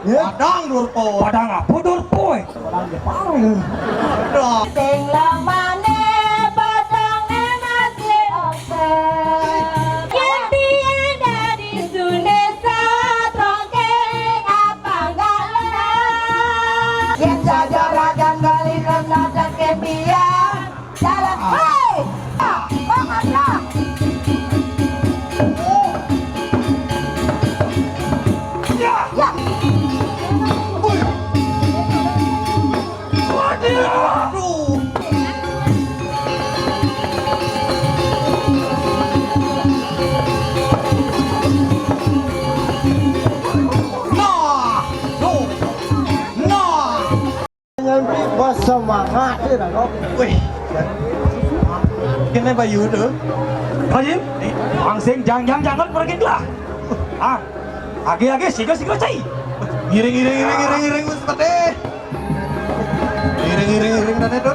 Padang Durpo. Padang apa Durpo? Padang Jepang ini. Sing lamane padang masih open. Yang tiada di Sunesa trongkeng apa enggak lelah. Yang saja ragan kali renada kebiang jalan. Hei, makanlah. Ya. Ya. Aduh. Nyampi bos semangat sih dah kok. Wih. Kena bayu tu. Hajim, langsing jangan pergi lah. Ah, agi siga cai. Giring Mas Pate. Giring dan itu.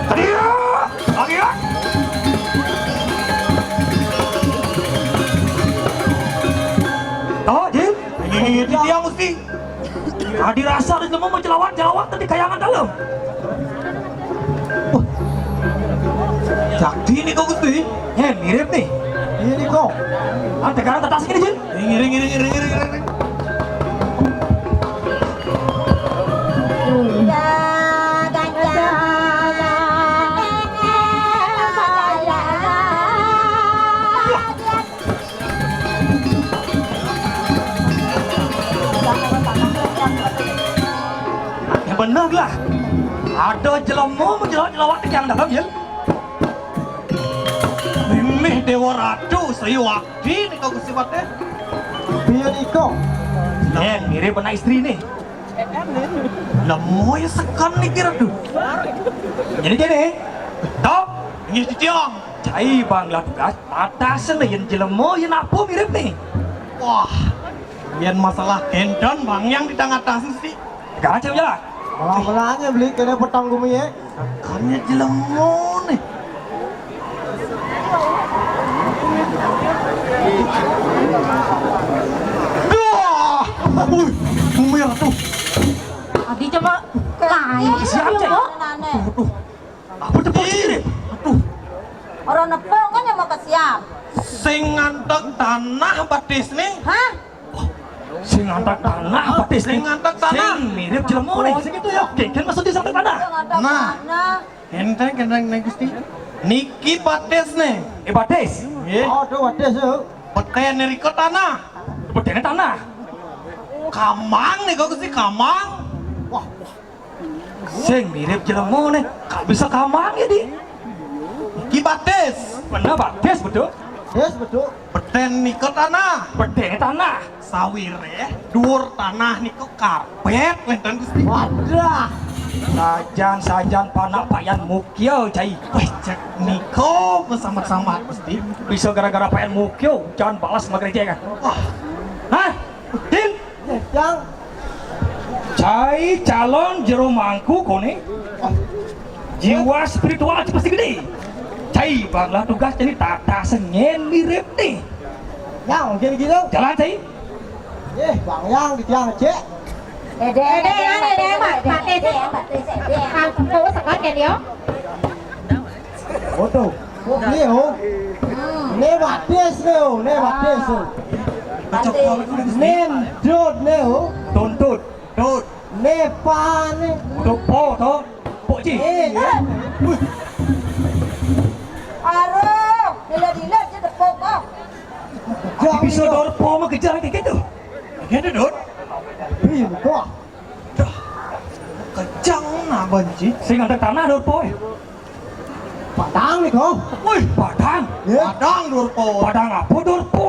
Tadi ya, lagi ya. Oh, Jim, Gigit tiang mesti. tadi rasa di semua menjelawat tadi kayangan dalam. Jakti ni kau mesti. Mirip nih. Ini kau. Ah, tegaran atas ini, Jim. Giring. Ya benar lah. Ada jelemu menjelawat yang dalam, Jim. Mimih Dewa Ratu Sri Wakti ni kau mesti Pate. Biar iko. Mirip anak istri nih. Lemoy sekan ni kira tu. Jadi, top. Gigit tiang. Cai banglah tugas. Atasan nih yang jelemu yang apa mirip nih. Wah. Biar masalah Hendon bang yang di tengah atas mesti. Kacau ya. Malah-malahnya beli kena petang gumi ya. Kannya jelemu nih. Wah, gumi yang tuh. Adi coba kain. Siap, Cek. Aduh, apa tepuk sini? Aduh, Orang nepok kan yang mau kesiap. Sing ngantek tanah batis nih. Hah? sing ngantak tanah batis nih. Sing ngantek tanah. Sing mirip jelemu nih. Segitu ya. Oke, kan maksudnya sampai tanah. Nah. Enteng nih Gusti. Niki batis nih. Batis. Oh, tuh batis tuh. Peten niriko tanah. Betulnya tanah. Kamang nih kok Gusti kamang. Wah, Sing mirip jelemu nih. Gak bisa kamang ya di. Niki batis. Benar batis betul. Yes, betul. Peten niko tanah. Betulnya tanah. Sawire dhuwur tanah niko karpet wonten Gusti. Wadah. Sajan panak payan mukio cai. Wih, cek niko bersama-sama Gusti. Bisa gara-gara payan mukio jangan balas sama gereja kan. Wah, Hah? Din? yang Cai calon jero mangku kone. Jiwa spiritual aja pasti gede. Cai banglah tugas jadi tata sengen mirip nih. yang gini-gini. Jalan cai. Bang yang di tiang cek. Dede, kamu sekat ya dia. Foto. Ini oh. Ini batis nih oh, ini batis oh. Ini dot nih oh. Tuntut. Dot. Ini pan nih. Tupo toh. Pokci. Aduh, dila je tepuk kok. Bisa dorpo mau kejar kayak gitu. Gitu dot. Iya betul. Kejang nah benci. Sing ada tanah dorpo. Padang nih kau. Wih, padang. Padang Durpo. Padang apa dorpo?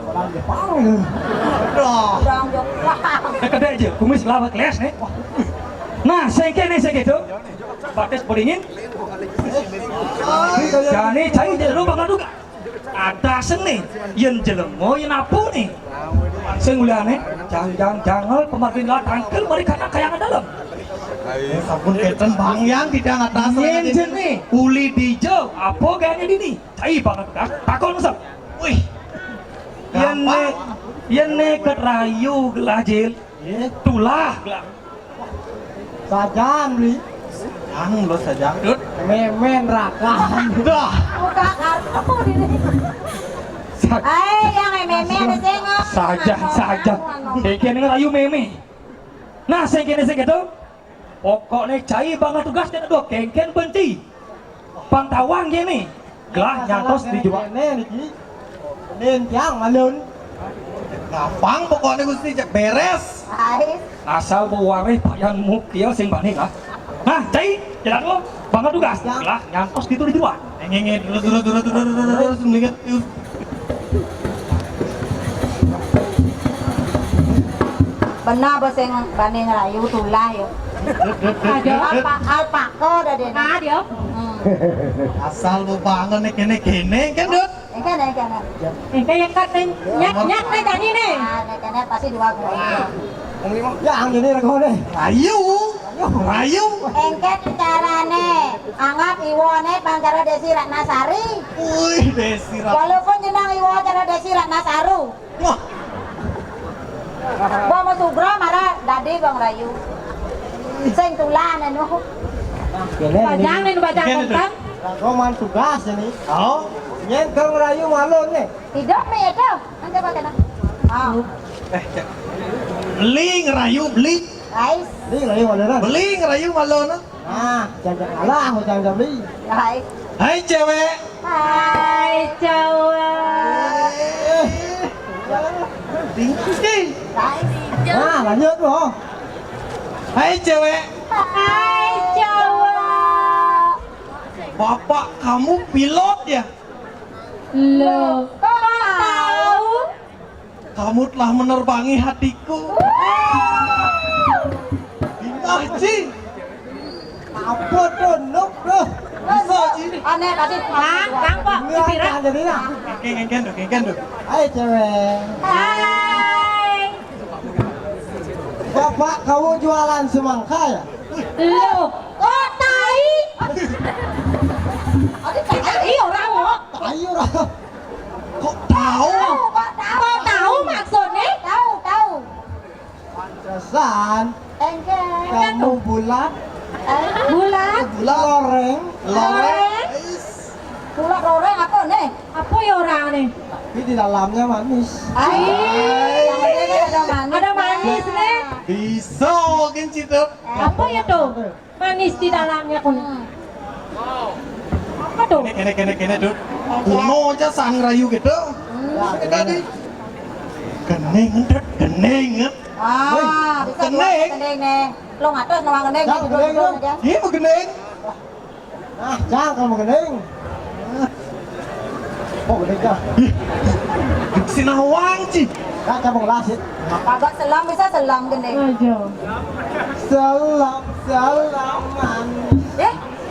Padang Jepang nih. Dah. Orang Jepang. Dekat aja, kumis lava kelas nih. Nah, saya gitu. Batas beringin. Jadi cai jadi rumah kan juga. Ada seni, yang jelemo, yang apa nih? Sing uliane, jangan pemakin lah tangkel mereka nak kayangan dalam. Sampun keten bang yang tidak atas Nyen jene uli dijo apa gayanya dini cai banget kan takon usap wih yene ket rayu gelah jil tulah gelah Sajang beli. Yang lo sajang. Memen rakan. Dah. Buka kartu ini. Yang meme ada sengok. saja kene rayu meme nah sekene segitu pokoknya cai banget tugas dan dua kengken benci pantawang gini gelah nyantos dijual Nen yang malun. Gampang pokoknya gusti cek beres. asal bawaris payan mukia sing bani lah nah cai jalan lo banget tugas gelah nyantos gitu dijual Ngenge terus melihat benar boseng bani ngerayu tulah yuk. Ada apa alpako dah dia. Dia. asal lu bangun nih kene kan dut. Kan. Kayak katen nyak nih tadi nih. Karena pasti dua gua. Yang ini rego deh. Rayu. Engket carane anggap iwone pangkara Desi Ratnasari. Wih Desi Walaupun jenang iwo cara Desi Ratnasaru. Wah. Gua mau sugro marah dadi bang rayu. Sing tulan anu. Bajang nih bajang kontan. Roman tugas ini. Oh. Nyen kang rayu malon nih. Tidak me itu. Nanti pakai nak. Beli ngerayu beli. Guys. Beli ngerayu malon. Beli ngerayu malon. Jangan kalah, jangan beli. Hai. Hai cewek. Hai cowok. Tinggi. Guys. Lanjut loh. Hai cewek. Hai cowok. Bapak kamu pilot ya? Lo kok tahu? Kamu telah menerbangi hatiku. Haji. Apa tuh, nuk tuh? Bisa ini. Aneh tadi Kang Pak, dipira. Jadi nah. Kengken tuh. Hai cewek. Hai. Bapak kamu jualan semangka ya? Lo kok tai? Tai orang kok. Ayo lah. Kok tahu? Kok tahu maksudnya? Tahu. Pantesan Engket. kamu bulat. Bulat. Loreng. Pula goreng apa nih? Apa ya orang nih? Tapi di dalamnya manis. Yang penting ada manis. Ada manis nih. Bisa mungkin situ. Apa ya tuh? Manis di dalamnya kun. Apa tuh? Kene tuh. Kuno aja sang rayu gitu. Tadi. Kening. Bisa kening nih. Lo ngatus nama kening. Iya mau kening. Nah, jangan kamu kening. Oh, kening kah? Sinawang sih. Nah, kamu ngelasit. Kagak selam bisa selam kening. Aja. Salaman.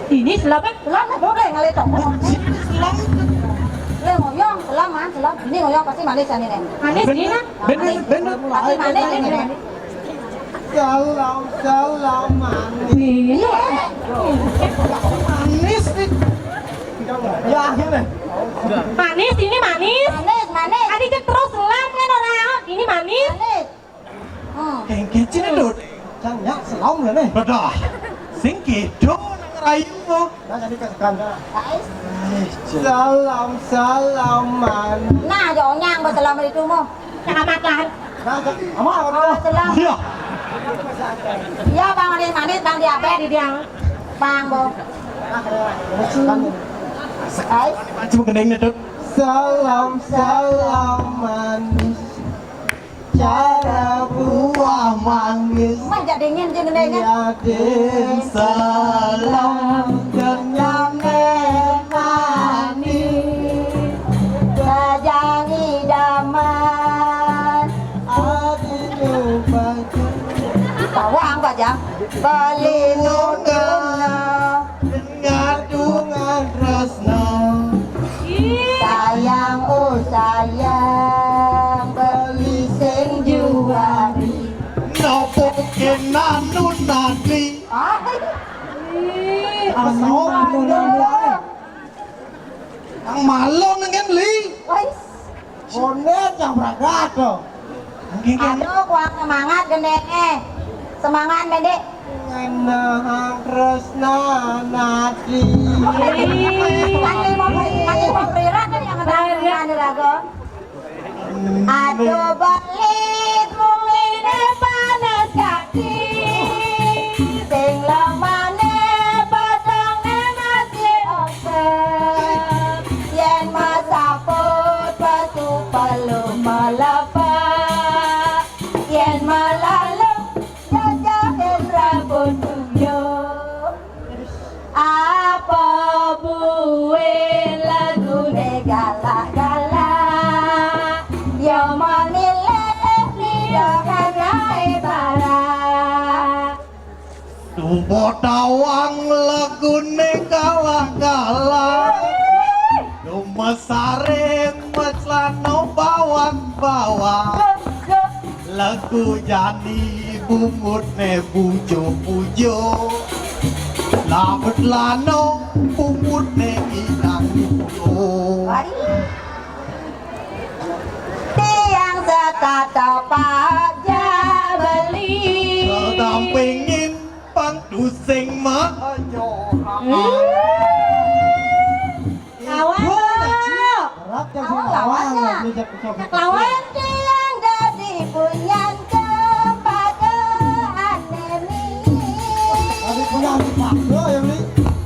Ini selapan. Selam nih boleh ngelitok. Selam. Le ngoyong selam man selam. Ini ngoyong pasti manis ini nih. Manis ini kan? Bener. Pasti manis ini nih. Salaman. Iya. Manis nih. Ya, ini. Manis ini manis. Manis. Adik terus selam kan orang. Ini manis. Manis. Kengkece nih, Dut. Jangan selam ya nih. Bedah. Sing kedo nang rayu mo. Nah, jadi kesekan. Guys. Salaman. Nah, jangan nyang berselam itu mo. Selamatkan. Nah, apa? Selam. Iya. Ya bang manis bang di apa di dia. Bang bo. Guys. Cuma keningnya, Dut. Salaman. Cara buah manis. Mah jadi dingin je keningnya. Yaden salam kenyang manis. Sajang idaman. Adinu baju Bawang bajang. Pelindungna. ngadungan tresno. Sayang oh sayang beli sing juari. Nopo kenanun nadi. hop Ang malon dengan li. Wais. Bonet yang berangkat tuh. Aduh, kuat semangat gede. Semangat Mende. Ngenahang Kresna Nadi. Mati mau prirat kan yang ada lagu. Aduh belit mungine panas kaki. Sing lemane padangnya masih osep. Yen masaput pasu palu melepak. Yen malalu jajahin rambut tunjuk. Apa buin lagu galak-galak. Yo memilih lidahan rai barat. Tubo tawang lagune galak-galak. Dumesare meslano bawang-bawang. Lagu jani bungut ne bujo-bujo. Labet lano bungut ne idang bujo. Tiang setata pajak beli. Sedang pengin pang dusing mak. Lawan kok. Berat yang lawannya. Lawan tiang jadi punyan kepadean ini. Tadi punya sepatu ya beli.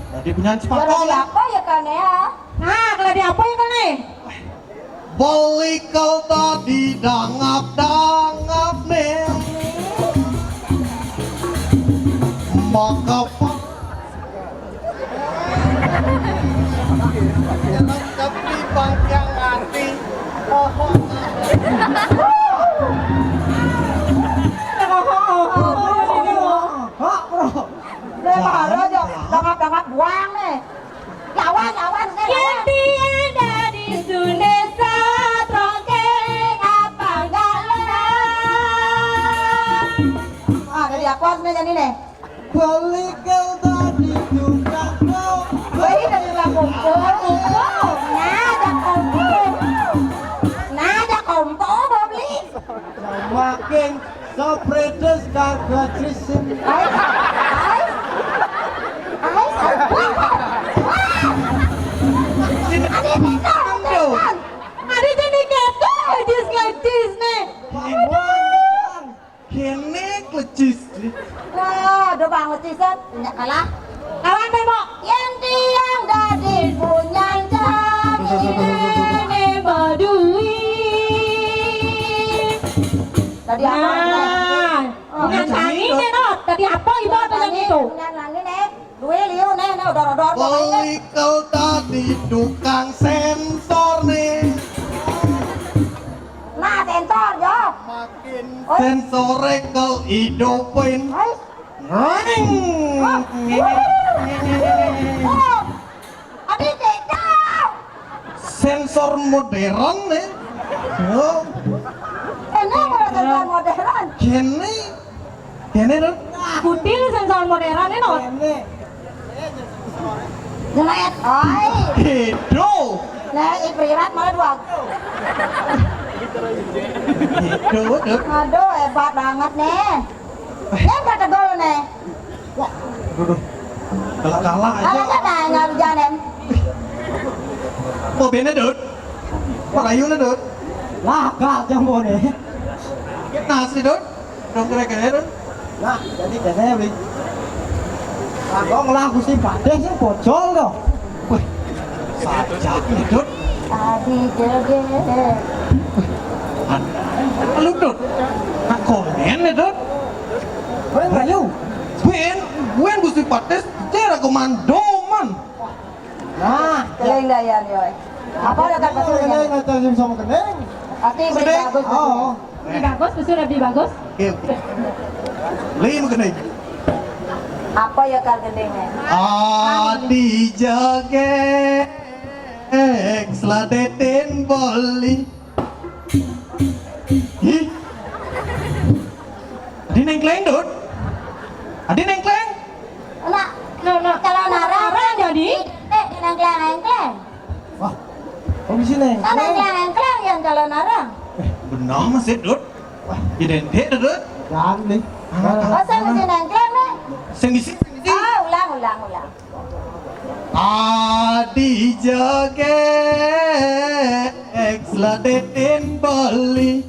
Jadi punya sepatu Kalau lah. apa ya kan ya? Nah, kalau di apa ya kan nih? Beli kau tadi dangap-dangap nih. Maka tapi panjang hati. Hak bro. Dia baru aja dangap-dangap buang nih. Lawan nih. Yang tiada di Sunesa trongkeng apa enggak lelah. Dari aku nih jadi nih. Beli kau tadi juga kau. Wih, dari kumpul. Nada kumpul, beli. Makin sepredes kagak trisin. Ada jadi kata just like this nih. Kene klecis. Wah, udah banget sih, Sen. Nggak kalah. Lawan Bemo. Yang tiang dari punya Ini badui. Tadi apa? Nah, dengan tangi nih no. Tadi apa ibu dengan itu? Punya lagi nih. Dua liu nih, odor-odor. Beli kau tadi tukang sensor nih. Nah, sensor, yo. Makin sensor kau hidupin. Running. Oh, adik tidak. Sensor modern nih. Oh, Ini kalau sensor modern. kene dong. Kutil sensor modern ini no. Ini Jelet, oi. Hidup. Nah, iprirat malah dua. Hidup. Aduh, hebat banget nih. Ini kata gol nih. Kalah aja. Kalau kata nggak bisa nih. Mau bene dud. Mau kayu na dud. lagal jambo nih. Nasi dud. Dong kere-kere dud. Nah, jadi kene beli. Kau ngelaku si badai sih bocol kok. Wih, sajak nih dud. Tadi joget. Lu dud. Nak komen nih dud. Kau ngayu. Wen busi pates. Cera komando man. Nah, Keling dayan yoi. Apa ada kan kene pasurnya? ngatasin sama kene. Ati beri Sedih. bagus. Oh, Lebih bagus, besar lebih bagus. Lima kene. Apa ya kal gendengnya? Adi jagek seladetin boli. Ih. Adi nengkleng dud. Adi nengkleng. Nak, No, no. kalau narang Narang ya sini. Kan engklang yang jalan arang. Benar masih dud. Identik dud. Jangan nih. Masa mesti engklang nih? Sing di sini. Ulang. Adi jagek seladetin beli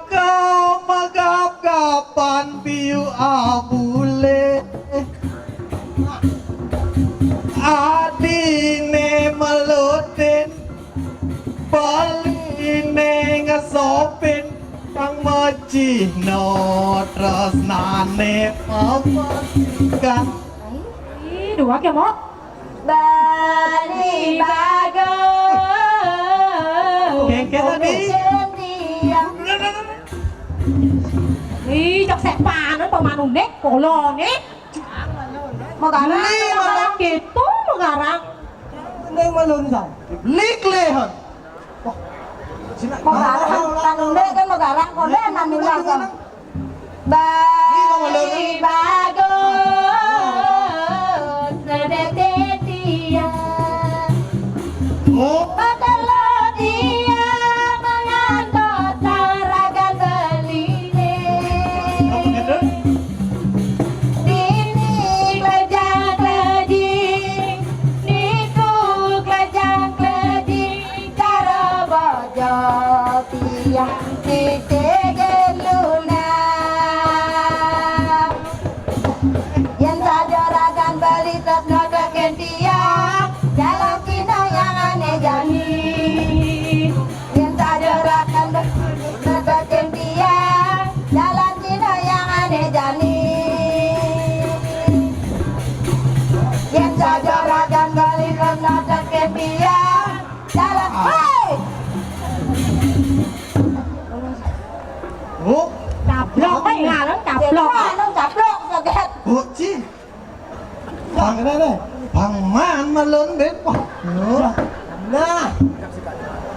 kau magap-gapan piu abule adine melutin baline ngesopin kang mecih no tresnane memakan Ih, dua ke mo. Bani bagus. Kengke tadi. Ih, cok sepanan pemanunek kolone. Magarang gitu, magarang. Neng malun san. Lik lehon. Magarang tanunde kan magarang kode nanulang kan. Bani bagus. Sedete dia. Oh, Padahal dia menganggap saragan beline. Dini klejang-klejing, niku klejang-klejing, cara bojo tiang titik lunak. Yang sajorakan beli tetno keken tiang, jalan Cina yang aneh jani. Yang sajorakan beli tetno keken tiang, jalan Cina yang aneh jani. Yang sajorakan beli tetno keken tiang, jalan hei. oh, Caplok mấy ngà lắm, caplok. Nó caplok joget. oh, ci. Jangan kena deh. Bang man mà lớn đến quá. Nah.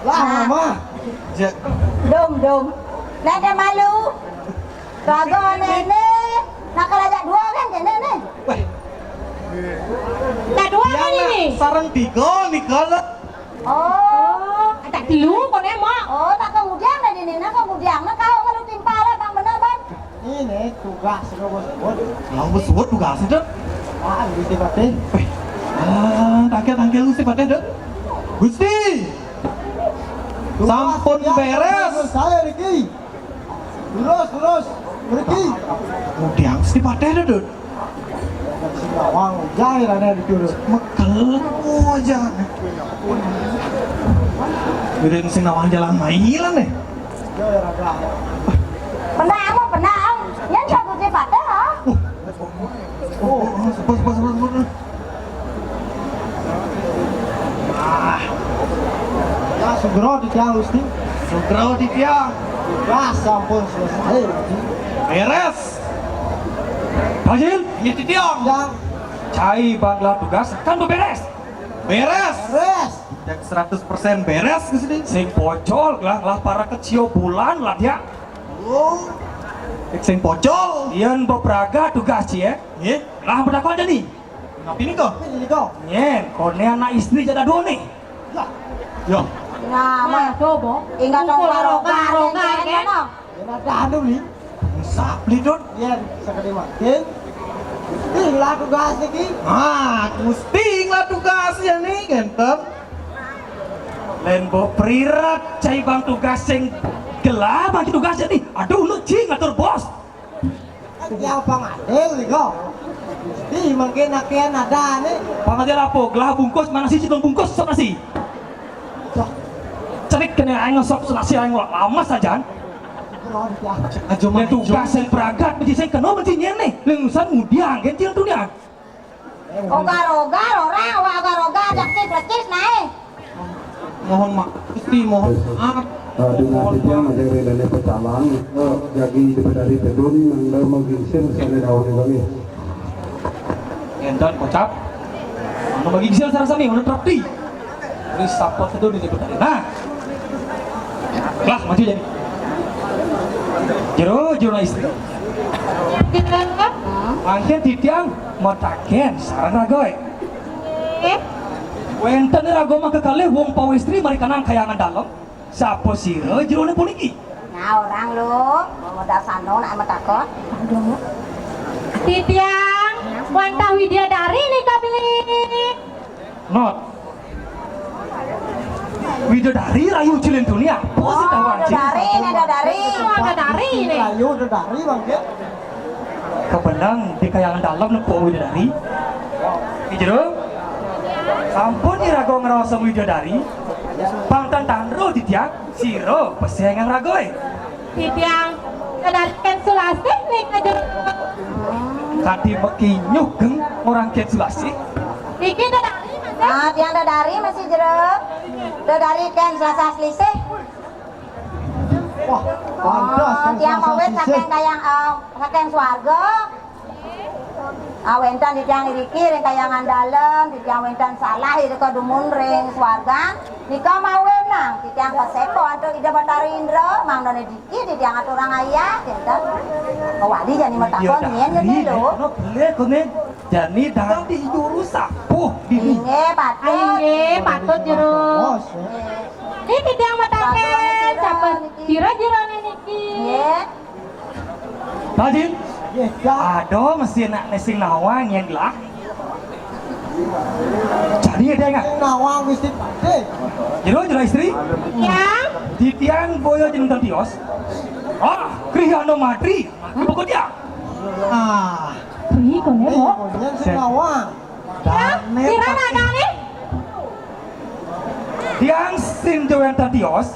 Lah mama. Dạ. Dum. Nada malu. Raga nene. Nak lajak dua kan jene ne. Weh, Nah, dua kan ini. sarang tiga nih kalau. Oh. Tak dulu con em mo. Oh, nak kemudian dah ini, nak kemudian nak kau kalau timpa lah bang benar bang. Ini tugas robot. Yang besut juga sih deh. Ah, bisa batin. Tangkel lu sih pada deh. Gusti. Sampun beres. Saya Riki. Terus. Riki. Kemudian sih pada deh. Singawang jahil ada di turun. Mekel aja. Birin Singawang jalan mailan nih. Jahil ada. Pernah. Yang jago cepat ha? Oh, sepuluh. Ya segera di tiang Gusti. Segera di tiang. Tugas sampun selesai. Beres. Hasil Ini di tiang. Yang cai bangla tugas kan beres. Beres. res. Yang 100% beres ke sini. Sing pocol lah para kecil bulan lah dia. Oh. Sing pocol. Ian bepraga tugas ya. Ye. Lah berdakwah aja nih. Ngapain ini kok? Ini kau. Nyen, kone anak istri jadi dua nih. Yo. Nah, Mà coba. ingat dong Roga kan. Yang ada anu nih. Sapli dot. Yang sekali makin. Tinggal tugas lagi. Ah, Gusti lah tugasnya nih, ganteng. Len bo prirat cai bang tugas sing gelap bang tugasnya nih. Aduh lu cing ngatur bos. Yang pangadil nih kau. Gusti makin akan ada nih. Pangajar apa? Gelah bungkus mana sih cikung bungkus sok nasi. Cerik kena aing sok nasi aing lama saja. Kalau di tiang. Ajo Dan tugas yang peragat menjadi saya kenal menjadi nyen nih. Lengusan mudiang gentil tuh dia. Roga orang lecis naik. Mohon maaf, Gusti mohon maaf. Dengan itu menjadi dari pecalang jadi dari pedun yang mengisi misalnya daun ini. Entan kocap. Anu bagi gisel sarasa nih, udah terapi. Ini sapot itu di tadi. Nah. Lah maju jadi. Jero istri. Mangken titiang mau taken sarang ragoy. Wenten rago mah kekalih wong pawistri mari kanang kayangan dalam. Sapa sira jerone puniki? Nah orang lu, modal sano nak takut. Titiang, wantah Widyadari nih kabeli. Not. Widodari rayu cilin dunia. Oh, dari ini dari. Widadari nih. Layu dari bang ya. Kebenang di kayangan dalam nempo widodari. Ijero. Sampun irago ngerasa widodari. Pangtan tanro titiang siro pesengang ragoy. Titiang, kadang sulasih nih aja. Kati meki nyugeng orang ken sulasi. Iki dadari masih. Ah, tiang dari masih jeruk. Dari kan selasa selisih. Wah, pantas Oh, tiang mawet saking swarga. Awentan di tiang iriki ring kayangan dalem, di tiang wentan salah itu dumun ring swarga. Nika mawenang di tiang paseko atau ida Batari Indra, mang done diki di tiang aturang ayah, kinten. Kawali jani matakon nyen jadi lho. No boleh kene. Jani dadi juru sapuh di Inge patut. Ayo, patut jeruk. Ini titiang mataken, siapa jira-jira nih niki. Nggih. Tajin. Ya, Aduh, mesti nak nesing nawang yang gelah. Jadi ada enggak? nawang wisit deh. Jero istri. Yang, Titian boyo jeneng tios. Krihano Madri. Pokok dia. Ah, beri kono ini kok. kemudian si nawang. Dane Sira ada nih. Tiang sin dewen tios.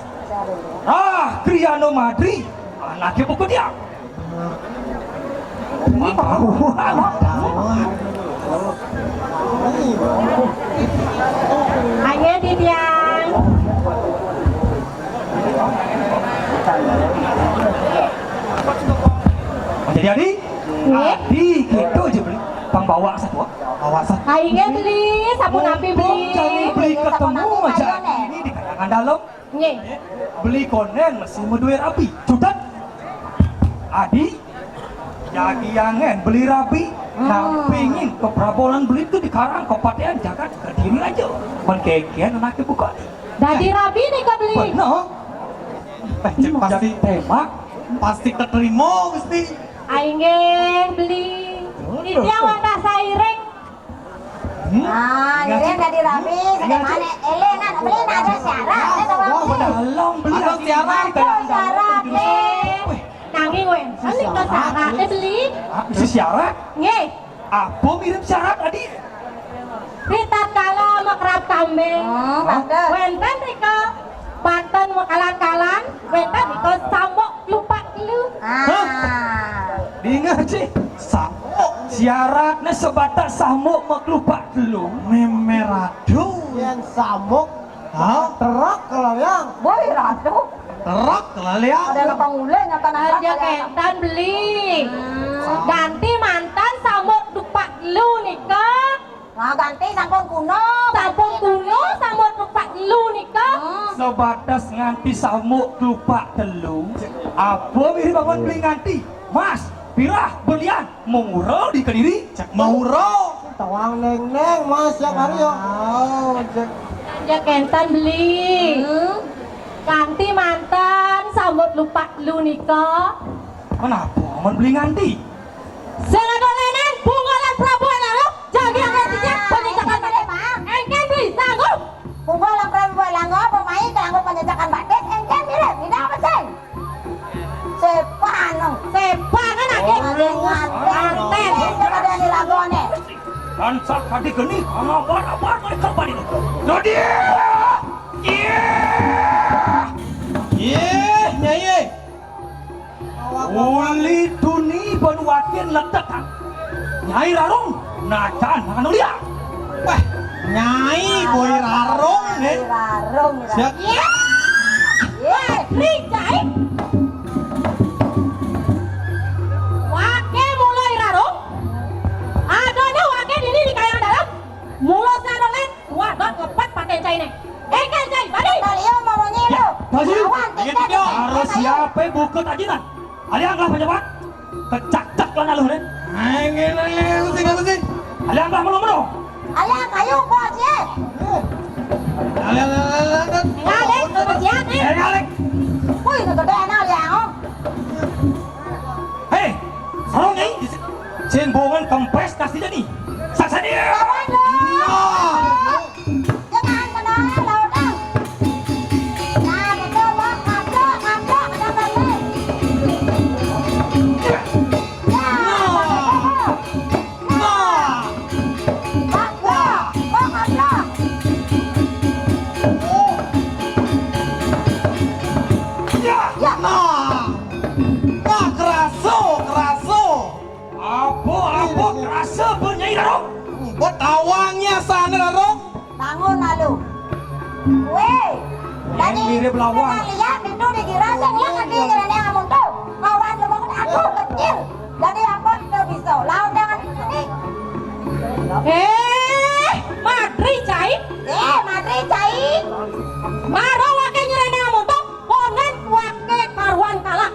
Krihano Madri. Anaknya pokok dia. Ayo titiang. Jadi Adi gitu aja beli. Pangbawa satu. Bawa satu. Ayo beli, sapu napi beli. Jangan beli ketemu aja ini di kayangan dalam. Nih, Beli konen masih meduir api. Cutat. Adi. Jadi yangen beli rapi. Nampingin ke Prabolan beli itu di Karang Kabupaten Jagat Kediri aja. Menkekian anaknya buka. dadi rabi nih kau beli. Benar. Pasti tembak. Pasti keterima mesti. Ayo beli. Titiang wadah sairing. Ah, ini dari rabi, mana? Elena, beli ada syarat, Dalam beli Ada syarat. Syarat nih. Nanging wen, ini ke syaratnya beli. Si syarat. Nih, Apa mirip syarat tadi? Rita kala makrab kambing. pantes. Wenten rika Banten makalan-kalan, wenten rika samok lupa lu. Ah, Dengar sih. Samuk. Syaratnya sebatas samuk maklupak dulu. Memeradu. yang samuk. Hah? Terak kalau yang. boy ratu. Terak kelaliang. Ada lapang ulen yang tanah Aja kentan beli. Ganti mantan samok lupa lu nikah. Nah, ganti sampun kuno. Sampun kuno samok lupa lu nikah. Sebatas nganti samuk lupak telu. Apa mirip bangun beli nganti? Mas, pirah belian mengurau di Kediri. Cek mauro. Tawang neng mas yang hari yo. Aja kentan beli. Ganti mantan samok lupa lu nikah. Kenapa mau beli nganti? Sengadolenan punggalan Prabu Lalu jadi artinya penjajakan badet. Engken beli sanggup. Punggol lang prabu langgo, pemain kelanggo penjajakan badet, engken mirip, tidak apa sih? Sepano. Sepangan lagi. Nganten. Kepada ni lagone. Dan saat tadi geni, apa mereka balik. Jadi, Nyai. Uli tuni benuakin letekan. Nyai Rarung, nacan anu dia. Wah, Nyai boy rarong nih. Rarong. Siap. Beli jai. Wake mulai rarung. Adanya wake ini di kayangan dalam. Mulut sadolen, wadot ngepat pakai jai nih. Engken jai, balik. Kalian mau nyilu. Tadi, Awan, harus siapa bukut ajinan. Aliang lah pejabat. Kecak-cak lah naluh deh. Angin, mesti. Aliang lah mulu-mulu. Ayah kayu kuat sih. Ngalek kebajian nih. Ngalek. Wih, nó gede nào liền không? Hei, sarong nyai. Cendongan kempes kasih jadi. Saksa dia. Kawan lo. Jangan kena laut dah. Nah, betul bang, ngandok, ada balik. Apa kerasa bernyai Rarong? Buat awangnya sana Rarong. Bangun lalu. Weh, tadi mirip lawang. kita lihat itu dikira saya kecil jalan yang kamu tuh. Kawan lu bangun aku kecil. Jadi apa kita bisa lawan dengan ini? Madri cai. Matri cai. Maro wake nyerene ngamuntuk, konen wake karuan kalah.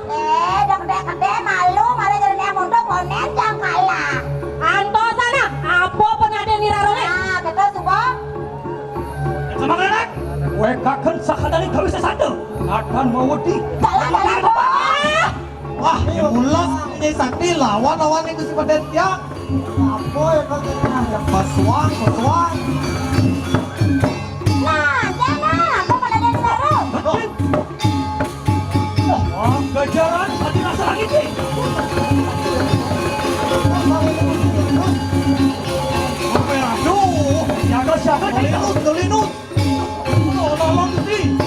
Dok gede malu malah jalan yang kamu tuh konen jam kalah. Anto sana, apa penaden nirarone? Nah, betul subuh. Sama anak. Wekakan sakadani kau bisa satu. Akan mewedi. Jalan dari bawah. Wah, yang ulas punya sakti lawan itu si Padet ya. Apa ya kau kena? Pasuang. Nah, jangan. Apa penaden baru? Wah, kejaran tadi rasa lagi sih. Aduh, Jaga siapa kita? Gelinut. Tolong sih.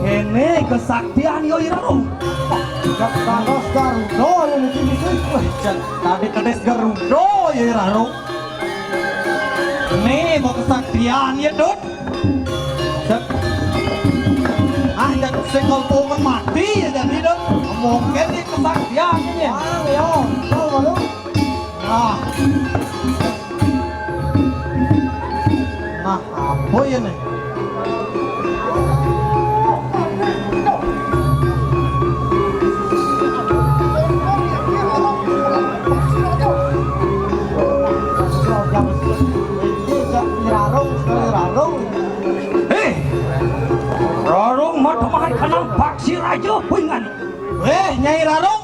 Kene kesaktian yo Rarong. Garos Garuda yang di sini. Tadi kedes Garuda ya Rarong. Nih mau kesaktian ya Dut. Dan sekol pohon mati ya jadi Dut. Mungkin ini kesaktiannya. Ah, yo, kau malu. Nah, apa ya nih? Hei, Rarong matamahan kanang paksi raja pingan. Nyai Rarong,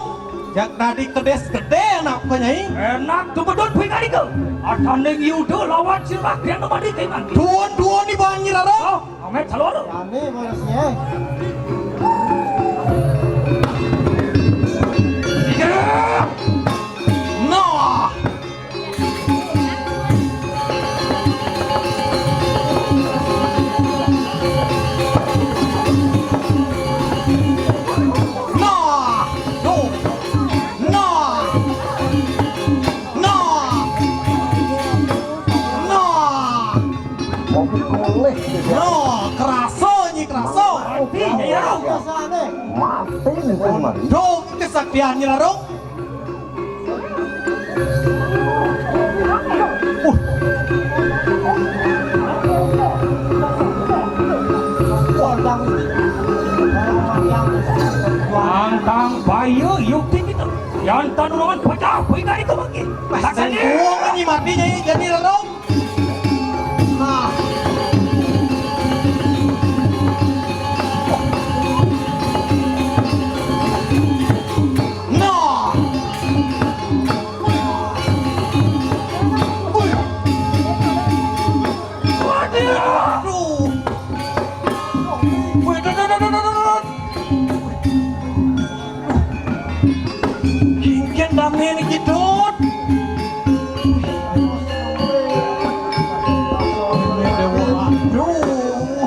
jak tadi kedes gede anak ko Nyai. Enak tuh bedon pingan itu. Akan neng yudo lawan si rakyat nomadi pingan. Duon di bawah Nyai Rarong. Oh, amet selalu. Kami bolehnya. Nah, keraso. Biasa nih. Dong, kesaktian Nyai Rarong. Pantang bayu yukti itu. Yang tanungan pecah pingan itu lagi. Saksanya. Buang ini mati Nyai Rarong. Nah. Damai ni Dut. Aduh.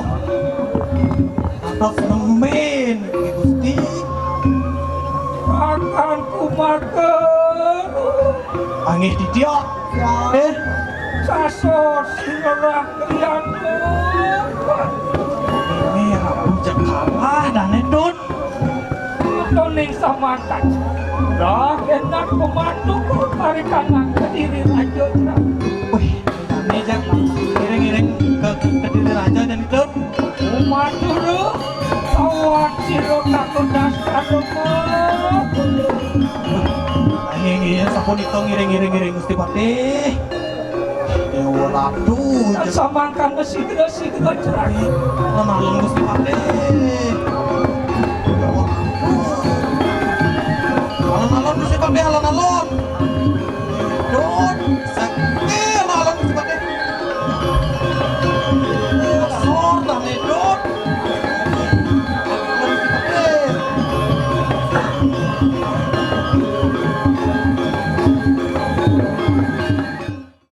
Atas nemen Gusti. Akan ku makan. Angin di dia. Sasos singerah kalian. Ini aku cek kalah dan Dut. Tone ning samangkan. Dah enak pemandu mari kanang Kediri Raja Cerah. Wih, ini jak iring-iring ke Kediri Raja dan itu. Umat dulu sawat siro takut dasar Ingin sapun itu ngiring-ngiring Gusti Patih. Dewa Ratu. samangkan sigera cerah. Lalon Gusti Patih. Dewa Ratu. Alon-alon Gusti Patih, alon-alon. Don, sakti alon Gusti Patih.